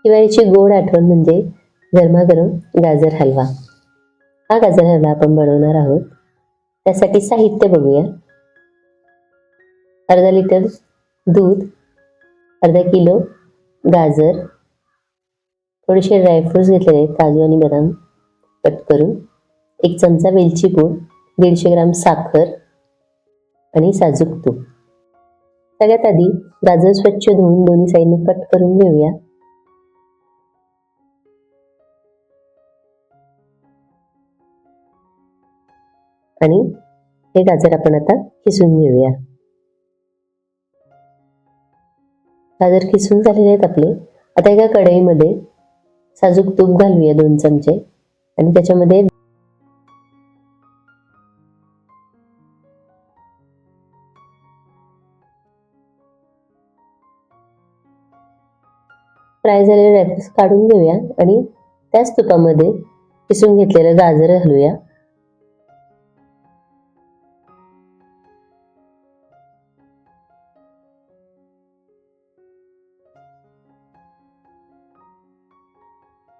हिवाळीची गोड आठवण म्हणजे गरमागरम गाजर हलवा. हा गाजर हलवा आपण बनवणार आहोत. त्यासाठी साहित्य बघूया. अर्धा लिटर दूध, अर्धा किलो गाजर, थोडेसे ड्रायफ्रुट्स घेतलेले आहेत, काजू आणि बदाम कट करून, 1 चमचा वेलची पूड, 150 ग्राम साखर आणि साजूक तूप. सगळ्यात आधी गाजर स्वच्छ धुवून दोन्ही साईडने कट करून घेऊया. आणि हे गाजर आपण आता किसून घेऊया. गाजर किसून झालेले आहेत आपले. आता एका कढईमध्ये साजूक तूप घालूया 2 चमचे आणि त्याच्यामध्ये फ्राय झालेले ड्रायफ्रुट्स काढून घेऊया आणि त्याच तुपामध्ये किसून घेतलेलं गाजर घालूया.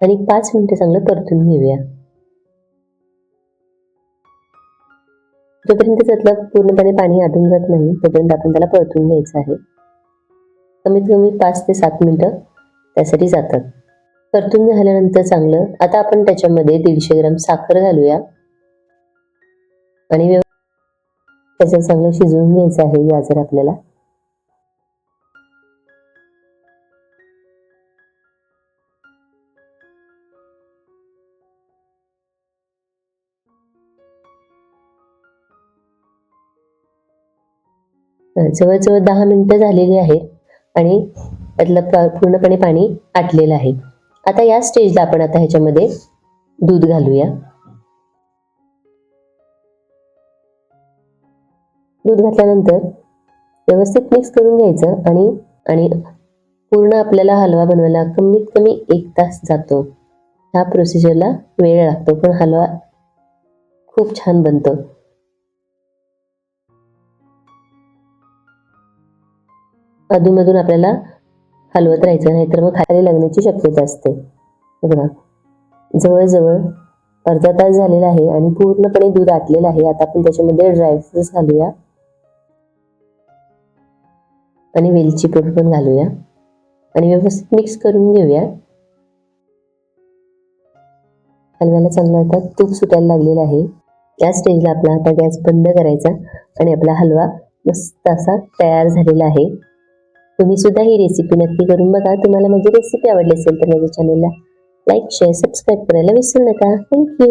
आणि 5 मिनिटे चांगलं परतून घेऊया. जोपर्यंत त्यातलं पूर्णपणे पाणी आटून जात नाही तोपर्यंत आपण त्याला परतून घ्यायचं आहे. कमीत कमी 5 ते 7 मिनिटं त्यासाठी जातात. परतून झाल्यानंतर चांगलं आता आपण त्याच्यामध्ये 150 ग्राम साखर घालूया आणि त्याचं चांगलं शिजवून घ्यायचं आहे गाजर आपल्याला. जवळजवळ 10 मिनिटं झालेली आहेत आणि त्यातलं पूर्णपणे पाणी आटलेलं आहे. आता या स्टेजला आपण आता ह्याच्यामध्ये दूध घालूया. दूध घातल्यानंतर व्यवस्थित मिक्स करून घ्यायचं आणि पूर्ण आपल्याला हलवा बनवायला कमीत कमी 1 तास जातो. ह्या प्रोसिजरला वेळ लागतो पण हलवा खूप छान बनतो. अधूनमधून आपल्याला हलवत राहायचं, नाहीतर मग खाली लागण्याची शक्यता असते. बघा, जवळजवळ अर्धा तास झालेला आहे आणि पूर्णपणे दूध आटलेलं आहे. आता आपण त्याच्यामध्ये ड्रायफ्रुट्स घालूया आणि वेलची पूड पण घालूया आणि व्यवस्थित मिक्स करून घेऊया. हलव्याला चांगलं आता तूप सुटायला लागलेलं आहे. या स्टेजला आपला आता गॅस बंद करायचा आणि आपला हलवा मस्त असा तयार झालेला आहे. तुम्ही सुद्धा ही रेसिपी नक्की करून बघा. तुम्हाला माझी रेसिपी आवडली असेल तर माझ्या चॅनलला लाईक, शेअर, सबस्क्राईब करायला विसरू नका. थँक्यू.